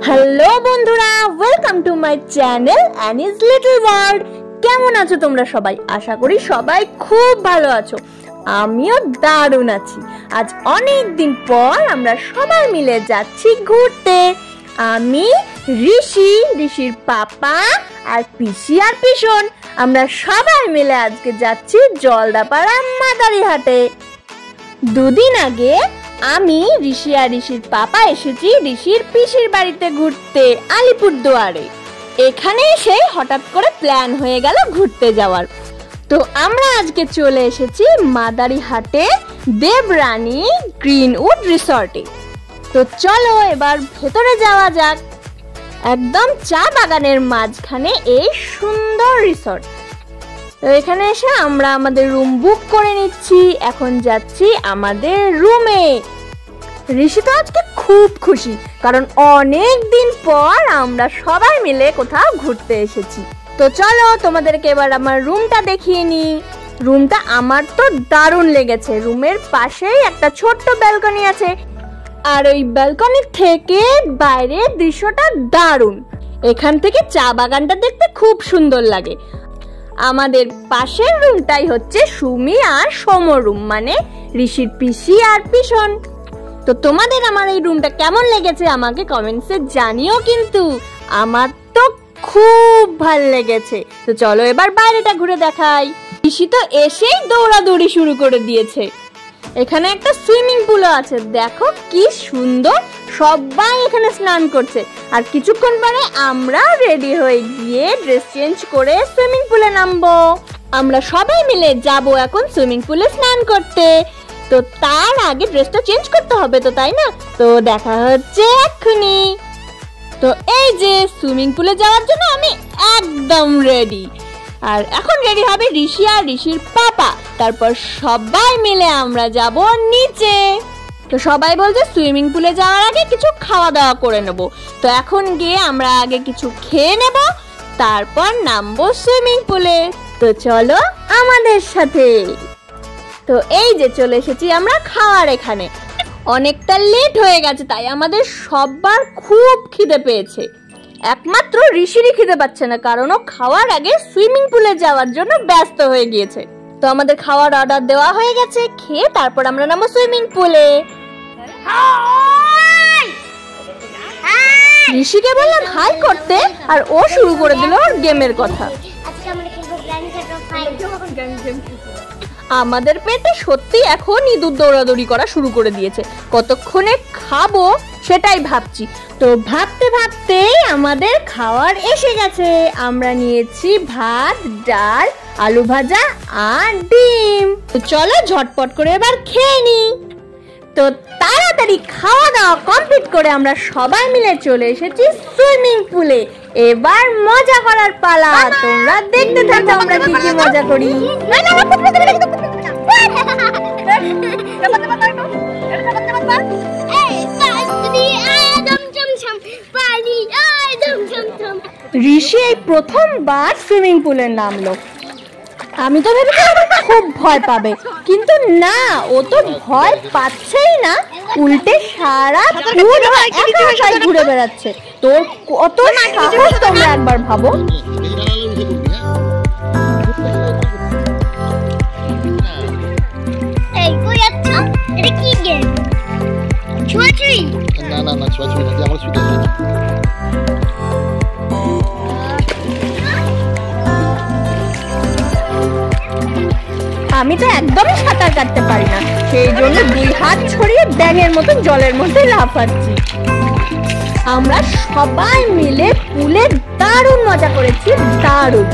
Hello বন্ধুরা, welcome to my channel anise little world. কেমন আছো তোমরা সবাই? আশা করি সবাই খুব ভালো আছো। আমিও দারুণ আছি। আজ অনেক দিন পর আমরা সবাই মিলে যাচ্ছি ঘুরতে। আমি, ঋষির পাপা আর পিসি আর পিসন, আমরা সবাই মিলে আজকে যাচ্ছি জলদাপাড়া মাদারিহাটে। দুদিন আগে আমি, ঋষি আর ঋষির পাপা এসেছি ঋষির পিসির বাড়িতে ঘুরতে আলিপুরদুয়ারে। এখানে এসে হঠাৎ করে প্ল্যান হয়ে গেল ঘুরতে যাওয়ার। তো আমরা আজকে চলে এসেছি মাদারিহাটে দেবরানী গ্রিনউড রিসর্টে। তো চলো এবার ভেতরে যাওয়া যাক। একদম চা বাগানের মাঝখানে এই সুন্দর রিসর্ট। তো এখানে এসে আমরা আমাদের রুম বুক করে নিচ্ছি। এখন যাচ্ছি আমাদের রুমে। ঋষি তো আজকে খুব খুশি, কারণ অনেক দিন পর আমরা সবাই মিলে কোথাও ঘুরতে এসেছি। তো চলো তোমাদেরকে এবার আমার রুমটা দেখিয়ে নিই। রুমটা আমার তো দারুণ লেগেছে। রুমের পাশেই একটা ছোট্ট ব্যালকনি আছে, আর ওই ব্যালকনি থেকে বাইরের দৃশ্যটা দারুণ। এখান থেকে চা বাগানটা দেখতে খুব সুন্দর লাগে। আমাদের পাশের রুমটাই হচ্ছে সুমি আর সমর রুম, মানে ঋষির পিসি আর পিসন। তো তোমাদের আমার এই রুমটা কেমন লেগেছে আমাকে কমেন্টসে জানিও কিন্তু। আমার তো খুব ভাল লেগেছে। তো চলো এবার বাইরেটা ঘুরে দেখাই। ঋষি তো এসেই দৌড়াদৌড়ি শুরু করে দিয়েছে। এখানে একটা সুইমিং পুলও আছে, দেখো কি সুন্দর। সবাই এখানে স্নান করছে, আর কিছুক্ষণ পরে আমরা রেডি হয়ে গিয়ে ড্রেস চেঞ্জ করে সুইমিং পুলে নামবো। আমরা সবাই মিলে যাব এখন সুইমিং পুলে স্নান করতে। তো তার আগে ড্রেসটা চেঞ্জ করতে হবে তো, তাই না? তো দেখা হচ্ছে এক্ষুনি। তো এই যে সুইমিং পুলে যাওয়ার জন্য আমি একদম রেডি। আর এখন রেডি হবে ঋষি আর ঋষির পাপা। তারপর সবাই মিলে আমরা যাব নিচে। তো সবাই বলছে সুইমিং পুলে যাওয়ার আগে কিছু খাওয়া দাওয়া করে নেব। তো এখন গিয়ে আমরা আগে কিছু খেয়ে নেব, তারপর নামবো সুইমিং পুলে। তো চলো আমাদের সাথে। তো এই যে চলে এসেছি আমরা খাওয়ার এখানে। অনেকটা লেট হয়ে গেছে, তাই আমাদের সবার খুব খিদে পেয়েছে। একমাত্র ঋষিরই খিদে পাচ্ছে না, কারণ ও খাওয়ার আগে সুইমিং পুলে যাওয়ার জন্য ব্যস্ত হয়ে গিয়েছে। তো আমাদের খাওয়ার অর্ডার দেওয়া হয়ে গেছে। খেয়ে তারপর আমরা নামবো সুইমিং পুলে। ঋষিকে বললাম হাই করতে, আর ও শুরু করে দিল ওর গেমের কথা। আমাদের পেটে সত্যি এখন ইঁদুর দৌড়াদৌড়ি করা শুরু করে দিয়েছে। কতক্ষণে খাবো সেটাই ভাবছি। তো ভাবতে ভাবতে আমাদের খাওয়ার এসে গেছে। আমরা নিয়েছি ভাত, ডাল, আলু ভাজা আর ডিম। তো চলো ঝটপট করে এবার খেয়ে নিই। তো তাড়াতাড়ি খাওয়া দাওয়া কমপ্লিট করে আমরা সবাই মিলে চলে এসেছি সুইমিং পুলে। এবার মজা করার পালা। তোমরা দেখতে থাকো আমরা কি কি মজা করি। ঋষি এই প্রথমবার সুইমিং পুলে নামলো। আমি তো ভেবেছিলাম খুব ভয় পাবে, কিন্তু না, ও তো ভয় পাচ্ছেই না, উল্টে সারা পুল একা ঘুরে বেড়াচ্ছে। তোর কত সাহস তোমরা একবার ভাবো। আমি তো একদমই সাঁতার কাটতে পারি না, সেই জন্য দুই হাত ছড়িয়ে ব্যাঙের মতো জলের মধ্যে লাফাচ্ছি। আমরা সবাই মিলে পুলে দারুণ মজা করেছি, দারুণ।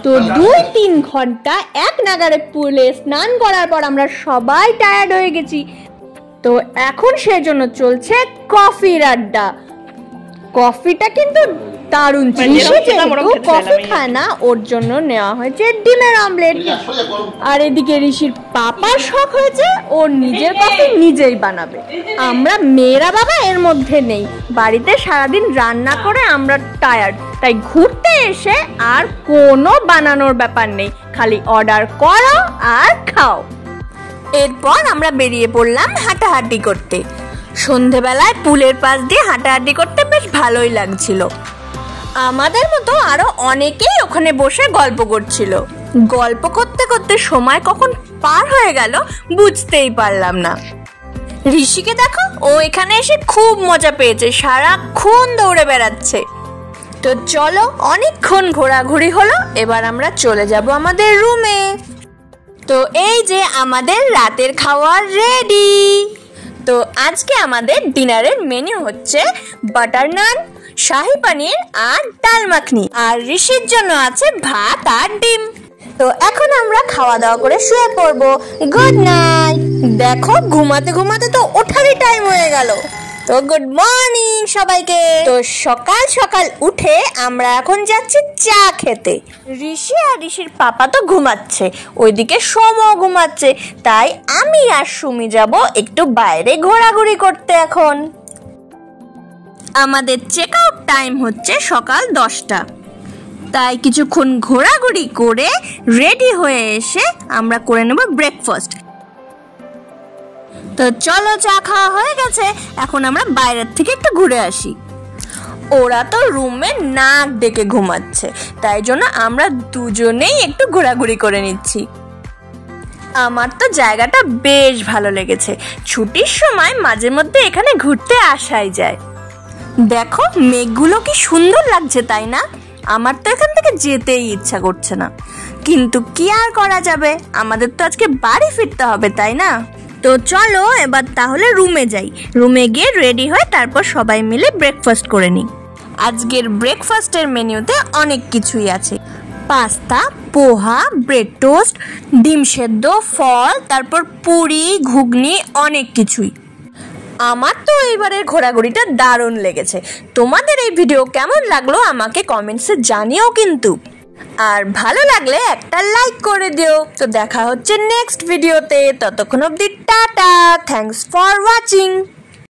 তো 2-3 ঘন্টা এক নাগারে পুলে স্নান করার পর আমরা সবাই টায়ার্ড হয়ে গেছি। তো এখন সেই জন্য চলছে কফির আড্ডা। কফিটা কিন্তু দারুণ। ঋষি যেহেতু কফি খায় না, ওর জন্য নেওয়া হয়েছে ডিমের অমলেট। আর এদিকে ঋষির পাপার শখ হয়েছে ওর নিজের কফি নিজেই বানাবে। আমরা মেয়েরা বাবা এর মধ্যে নেই, বাড়িতে সারাদিন রান্না করে আমরা টায়ার্ড, তাই ঘুরতে এসে আর কোনো বানানোর ব্যাপার নেই, খালি অর্ডার করো আর খাও। এরপর আমরা বেরিয়ে পড়লাম হাঁটাহাঁটি করতে। সন্ধেবেলায় পুলের পাশ দিয়ে হাঁটাহাঁটি করতে বেশ ভালোই লাগছিল। আমাদের মতো আরো অনেকেই ওখানে বসে গল্প করছিল। গল্প করতে করতে সময় কখন পার হয়ে গেল বুঝতেই পারলাম না। ঋষিকে দেখো, ও এখানে এসে খুব মজা পেয়েছে, সারাক্ষণ দৌড়ে বেড়াচ্ছে। তো চলো, অনেকক্ষণ ঘোরাঘুরি হলো, এবার আমরা চলে যাব আমাদের রুমে। তো এই যে আমাদের রাতের খাওয়ার রেডি। তো আজকে আমাদের ডিনারের মেনু হচ্ছে বাটার নান, শাহি পনির আর ডাল মাখনি, আর ঋষির জন্য আছে ভাত আর ডিম। তো এখন আমরা খাওয়া দাওয়া করে শুয়ে পড়বো। Good night. দেখো, ঘুমাতে ঘুমাতে তো ওঠারই টাইম হয়ে গেল। তো গুড মর্নিং সবাইকে। তো সকাল সকাল উঠে আমরা এখন যাচ্ছি চা খেতে। ঋষি আর ঋষির পাপা তো ঘুমাচ্ছে, ওইদিকে সোমও ঘুমাচ্ছে, তাই আমি আর সুমি যাব একটু বাইরে ঘোরাঘুরি করতে। এখন আমাদের চেক আউট টাইম হচ্ছে সকাল 10টা, তাই কিছুক্ষণ ঘোরাঘুরি করে রেডি হয়ে এসে আমরা করে নেব ব্রেকফাস্ট। তো চলো, চা খাওয়া হয়ে গেছে, এখন আমরা বাইরের থেকে একটু ঘুরে আসি। ওরা তো রুমে নাক ডেকে ঘুমাচ্ছে, তাই জন্য আমরা দুজনেই একটু ঘোরাঘুরি করে নিচ্ছি। আমার তো জায়গাটা বেশ ভালো লেগেছে, ছুটির সময় মাঝে মধ্যে এখানে ঘুরতে আসাই যায়। দেখো, মেঘগুলো কি সুন্দর লাগছে, তাই না? আমার তো এখান থেকে যেতেই ইচ্ছা করছে না, কিন্তু কি আর করা যাবে, আমাদের তো আজকে বাড়ি ফিরতে হবে, তাই না? তো চলো এবার তাহলে রুমে যাই, রুমে গিয়ে রেডি হয়ে তারপর সবাই মিলে ব্রেকফাস্ট করে নিই। আজকের ব্রেকফাস্টের মেনুতে অনেক কিছুই আছে, পাস্তা, পোহা, ব্রেড টোস্ট, ডিম সেদ্ধ, ফল, তারপর পুরি, ঘুগনি, অনেক কিছুই। আমার তো এইবারের ঘোরাঘুরিটা দারুণ লেগেছে। তোমাদের এই ভিডিও কেমন লাগলো আমাকে কমেন্টসে জানিও কিন্তু, আর ভালো লাগলে একটা লাইক করে দিও। তো দেখা হচ্ছে নেক্সট ভিডিওতে, ততক্ষণ অবধি টাটা, থ্যাঙ্কস ফর ওয়াচিং।